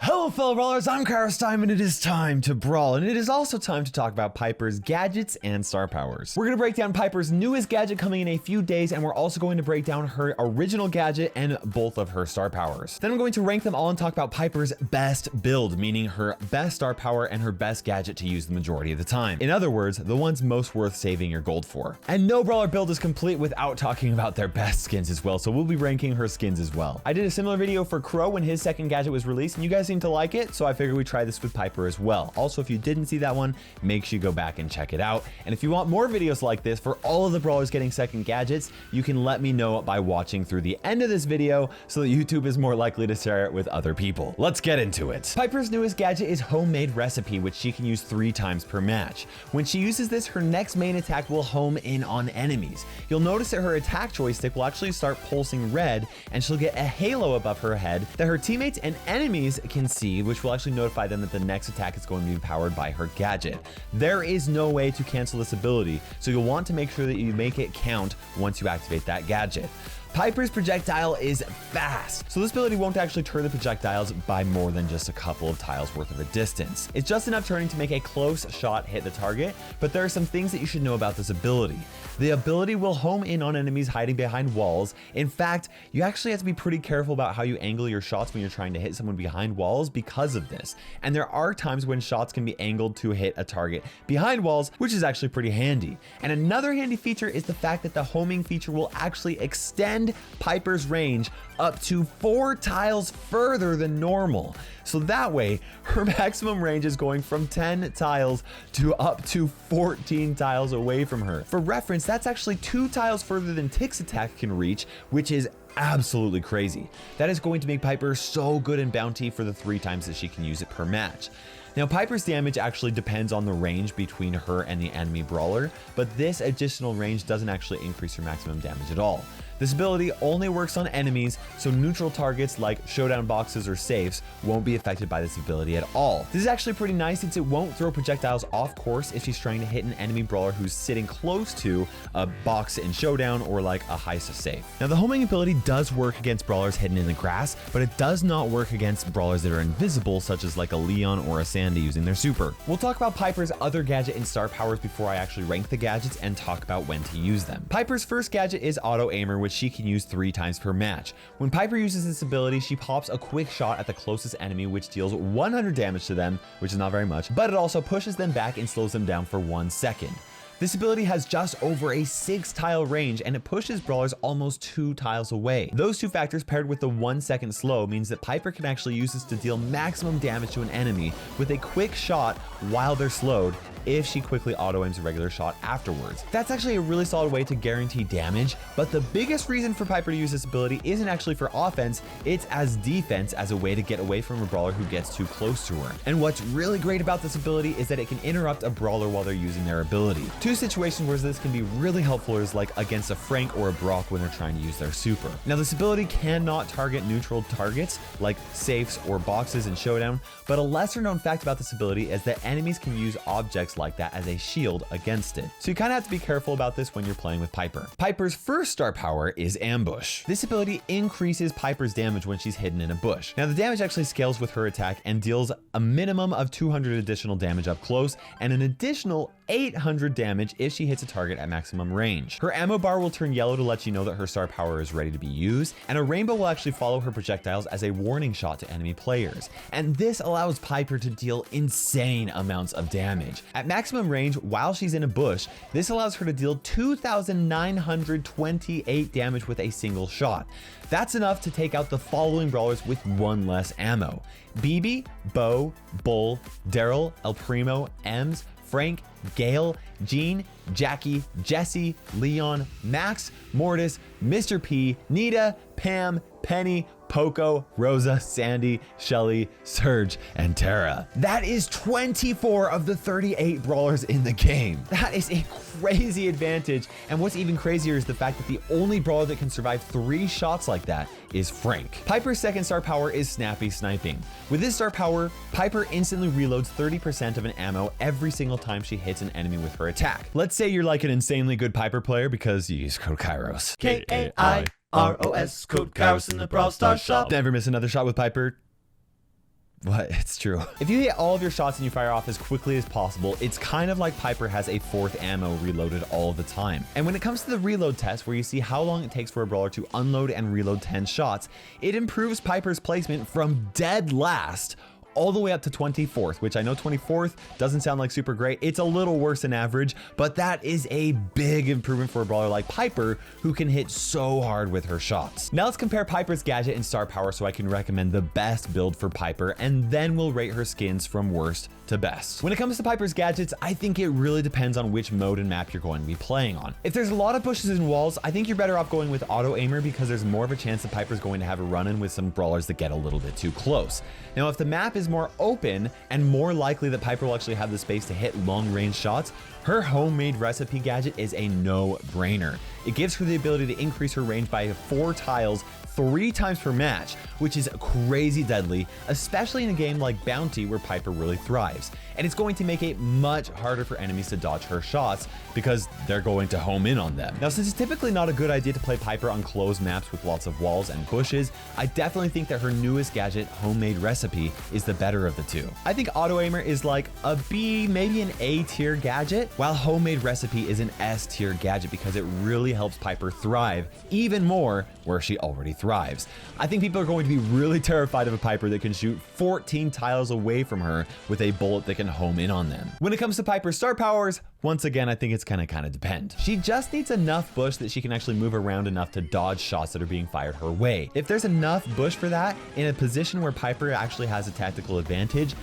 Hello fellow brawlers, I'm KairosTime and it is time to brawl, and it is also time to talk about Piper's gadgets and star powers. We're going to break down Piper's newest gadget coming in a few days, and we're also going to break down her original gadget and both of her star powers. Then I'm going to rank them all and talk about Piper's best build, meaning her best star power and her best gadget to use the majority of the time. In other words, the ones most worth saving your gold for. And no brawler build is complete without talking about their best skins as well, so we'll be ranking her skins as well. I did a similar video for Crow when his second gadget was released, and you guys seem to like it, so I figured we'd try this with Piper as well. Also, if you didn't see that one, make sure you go back and check it out. And if you want more videos like this for all of the brawlers getting second gadgets, you can let me know by watching through the end of this video so that YouTube is more likely to share it with other people. Let's get into it. Piper's newest gadget is Homemade Recipe, which she can use 3 times per match. When she uses this, her next main attack will home in on enemies. You'll notice that her attack joystick will actually start pulsing red, and she'll get a halo above her head that her teammates and enemies can see, which will actually notify them that the next attack is going to be powered by her gadget. There is no way to cancel this ability, so you'll want to make sure that you make it count once you activate that gadget. Piper's projectile is fast, so this ability won't actually turn the projectiles by more than just a couple of tiles worth of a distance. It's just enough turning to make a close shot hit the target, but there are some things that you should know about this ability. The ability will home in on enemies hiding behind walls. In fact, you actually have to be pretty careful about how you angle your shots when you're trying to hit someone behind walls because of this. And there are times when shots can be angled to hit a target behind walls, which is actually pretty handy. And another handy feature is the fact that the homing feature will actually extend Piper's range up to 4 tiles further than normal. So that way, her maximum range is going from 10 tiles to up to 14 tiles away from her. For reference, that's actually 2 tiles further than Tick's attack can reach, which is absolutely crazy. That is going to make Piper so good in bounty for the 3 times that she can use it per match. Now, Piper's damage actually depends on the range between her and the enemy brawler, but this additional range doesn't actually increase her maximum damage at all. This ability only works on enemies, so neutral targets like showdown boxes or safes won't be affected by this ability at all. This is actually pretty nice since it won't throw projectiles off course if she's trying to hit an enemy brawler who's sitting close to a box in showdown or like a heist safe. Now, the homing ability does work against brawlers hidden in the grass, but it does not work against brawlers that are invisible, such as like a Leon or a Sandy using their super. We'll talk about Piper's other gadget and star powers before I actually rank the gadgets and talk about when to use them. Piper's first gadget is Auto Aimer, which she can use 3 times per match. When Piper uses this ability, she pops a quick shot at the closest enemy, which deals 100 damage to them, which is not very much, but it also pushes them back and slows them down for 1 second. This ability has just over a 6 tile range, and it pushes brawlers almost 2 tiles away. Those 2 factors paired with the 1 second slow means that Piper can actually use this to deal maximum damage to an enemy with a quick shot while they're slowed, if she quickly auto aims a regular shot afterwards. That's actually a really solid way to guarantee damage, but the biggest reason for Piper to use this ability isn't actually for offense, it's as defense, as a way to get away from a brawler who gets too close to her. And what's really great about this ability is that it can interrupt a brawler while they're using their ability. 2 situations where this can be really helpful is like against a Frank or a Brock when they're trying to use their super. Now, this ability cannot target neutral targets like safes or boxes in showdown, but a lesser known fact about this ability is that enemies can use objects like that as a shield against it. So you kind of have to be careful about this when you're playing with Piper. Piper's first star power is Ambush. This ability increases Piper's damage when she's hidden in a bush. Now, the damage actually scales with her attack and deals a minimum of 200 additional damage up close and an additional 800 damage if she hits a target at maximum range. Her ammo bar will turn yellow to let you know that her star power is ready to be used, and a rainbow will actually follow her projectiles as a warning shot to enemy players. And this allows Piper to deal insane amounts of damage. At maximum range, while she's in a bush, this allows her to deal 2,928 damage with a single shot. That's enough to take out the following brawlers with 1 less ammo: BB, Bo, Bull, Daryl, El Primo, Ems, Frank, Gale, Jean, Jackie, Jesse, Leon, Max, Mortis, Mr. P, Nita, Pam, Penny, Poco, Rosa, Sandy, Shelly, Surge, and Tara. That is 24 of the 38 brawlers in the game. That is a crazy advantage, and what's even crazier is the fact that the only brawler that can survive 3 shots like that is Frank. Piper's second star power is Snappy Sniping. With this star power, Piper instantly reloads 30% of an ammo every single time she hits an enemy with her attack. Let's say you're like an insanely good Piper player because you use code Kairos. KAIROS, code Kairos in the Brawl Stars shop. Never miss another shot with Piper. What? It's true. If you hit all of your shots and you fire off as quickly as possible, it's kind of like Piper has a fourth ammo reloaded all the time. And when it comes to the reload test, where you see how long it takes for a brawler to unload and reload 10 shots, it improves Piper's placement from dead last all the way up to 24th, which I know 24th doesn't sound like super great. It's a little worse than average, but that is a big improvement for a brawler like Piper, who can hit so hard with her shots. Now let's compare Piper's gadget and star power so I can recommend the best build for Piper, and then we'll rate her skins from worst to best. When it comes to Piper's gadgets, I think it really depends on which mode and map you're going to be playing on. If there's a lot of bushes and walls, I think you're better off going with auto aimer, because there's more of a chance that Piper's going to have a run-in with some brawlers that get a little bit too close. Now, if the map is more open and more likely that Piper will actually have the space to hit long range shots, her homemade recipe gadget is a no-brainer. It gives her the ability to increase her range by 4 tiles 3 times per match, which is crazy deadly, especially in a game like Bounty where Piper really thrives. And it's going to make it much harder for enemies to dodge her shots because they're going to home in on them. Now, since it's typically not a good idea to play Piper on closed maps with lots of walls and bushes, I definitely think that her newest gadget, Homemade Recipe, is the better of the two. I think Auto Aimer is like a B, maybe an A tier gadget, while Homemade Recipe is an S tier gadget because it really helps Piper thrive even more where she already thrives. I think people are going to be really terrified of a Piper that can shoot 14 tiles away from her with a bullet that can home in on them. When it comes to Piper's star powers, once again, I think it's gonna kind of depend. She just needs enough bush that she can actually move around enough to dodge shots that are being fired her way. If there's enough bush for that, in a position where Piper actually has a tactical advantage,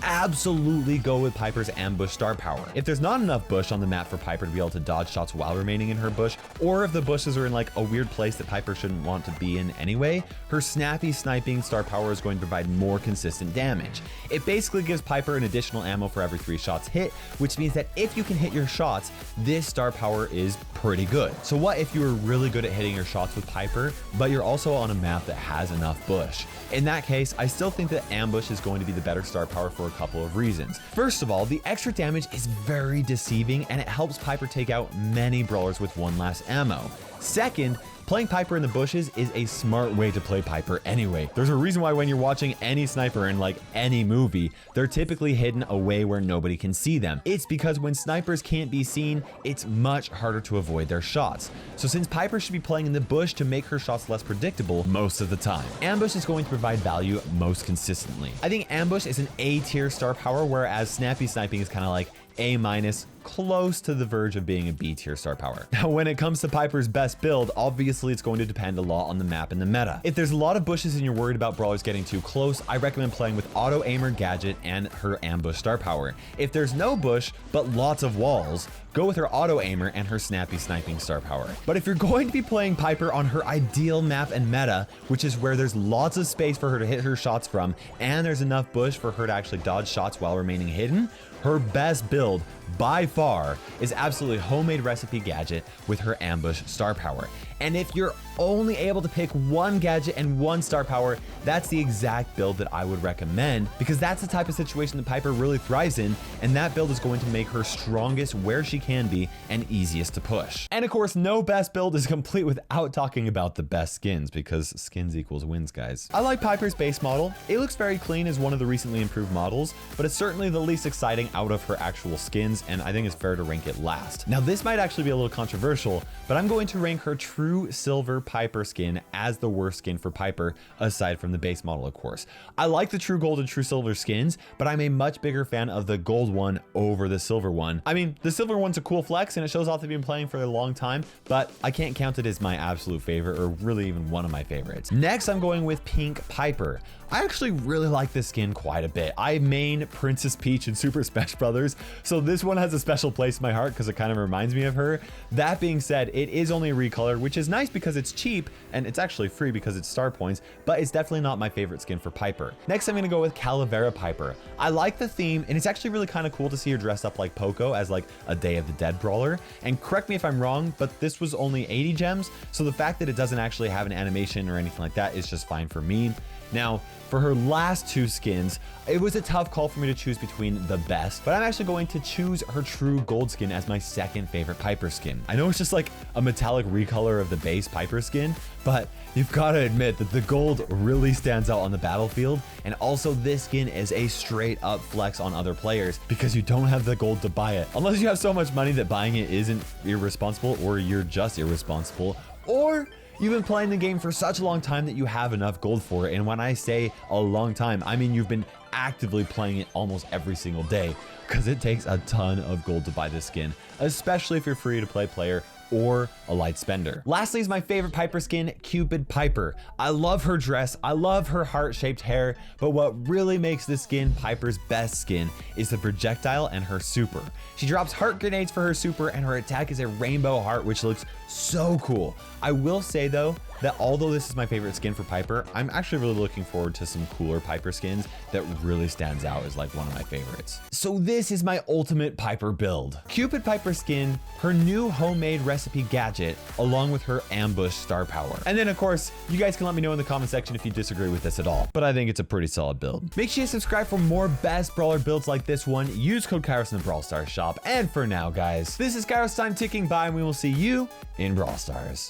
absolutely go with Piper's ambush star power. If there's not enough bush on the map for Piper to be able to dodge shots while remaining in her bush, or if the bushes are in like a weird place that Piper shouldn't want to be in anyway, her snappy sniping star power is going to provide more consistent damage. It basically gives Piper an additional ammo for every 3 shots hit, which means that if you can hit your shots, this star power is pretty good. So what if you were really good at hitting your shots with Piper, but you're also on a map that has enough bush? In that case, I still think that ambush is going to be the better star power for a couple of reasons. First of all, the extra damage is very deceiving and it helps Piper take out many brawlers with 1 less ammo. Second, playing Piper in the bushes is a smart way to play Piper anyway. There's a reason why when you're watching any sniper in like any movie, they're typically hidden away where nobody can see them. It's because when snipers can't be seen, it's much harder to avoid their shots. So since Piper should be playing in the bush to make her shots less predictable most of the time, ambush is going to provide value most consistently. I think ambush is an A tier star power, whereas snappy sniping is kind of like A minus, close to the verge of being a B tier star power. Now, when it comes to Piper's best build, obviously it's going to depend a lot on the map and the meta. If there's a lot of bushes and you're worried about brawlers getting too close, I recommend playing with Auto Aimer Gadget and her ambush star power. If there's no bush, but lots of walls, go with her Auto Aimer and her snappy sniping star power. But if you're going to be playing Piper on her ideal map and meta, which is where there's lots of space for her to hit her shots from, and there's enough bush for her to actually dodge shots while remaining hidden, her best build by far is absolutely Homemade Recipe Gadget with her ambush star power. And if you're only able to pick 1 gadget and 1 star power, that's the exact build that I would recommend, because that's the type of situation that Piper really thrives in, and that build is going to make her strongest where she can be and easiest to push. And of course, no best build is complete without talking about the best skins, because skins equals wins, guys. I like Piper's base model. It looks very clean as one of the recently improved models, but it's certainly the least exciting out of her actual skins, and I think it's fair to rank it last. Now, this might actually be a little controversial, but I'm going to rank her True Silver Piper skin as the worst skin for Piper, aside from the base model, of course. I like the True Gold and True Silver skins, but I'm a much bigger fan of the gold one over the silver one. I mean, the silver one's a cool flex and it shows off they've been playing for a long time, but I can't count it as my absolute favorite, or really even one of my favorites. Next, I'm going with Pink Piper. I actually really like this skin quite a bit. I main Princess Peach in Super Smash Brothers, so this one has a special place in my heart because it kind of reminds me of her. That being said, it is only a recolor, which is nice because it's cheap, and it's actually free because it's star points, but it's definitely not my favorite skin for Piper. Next, I'm gonna go with Calavera Piper. I like the theme, and it's actually really kind of cool to see her dressed up like Poco as like a Day of the Dead brawler. And correct me if I'm wrong, but this was only 80 gems, so the fact that it doesn't actually have an animation or anything like that is just fine for me. Now, for her last two skins, it was a tough call for me to choose between the best, but I'm actually going to choose her true gold skin as my second favorite Piper skin. I know it's just like a metallic recolor of the base Piper skin, but you've got to admit that the gold really stands out on the battlefield, and also this skin is a straight up flex on other players because you don't have the gold to buy it. Unless you have so much money that buying it isn't irresponsible, or you're just irresponsible, or you've been playing the game for such a long time that you have enough gold for it. And when I say a long time, I mean you've been actively playing it almost every single day, because it takes a ton of gold to buy this skin, especially if you're free to play player or a light spender. Lastly is my favorite Piper skin, Cupid Piper. I love her dress, I love her heart-shaped hair, but what really makes this skin Piper's best skin is the projectile and her super. She drops heart grenades for her super, and her attack is a rainbow heart, which looks so cool. I will say though, that although this is my favorite skin for Piper, I'm actually really looking forward to some cooler Piper skins that really stands out as like one of my favorites. So this is my ultimate Piper build. Cupid Piper skin, her new homemade recipe gadget, along with her ambush star power. And then of course, you guys can let me know in the comment section if you disagree with this at all, but I think it's a pretty solid build. Make sure you subscribe for more best brawler builds like this one. Use code Kairos in the Brawl Stars shop. And for now guys, this is KairosTime ticking by, and we will see you in Brawl Stars.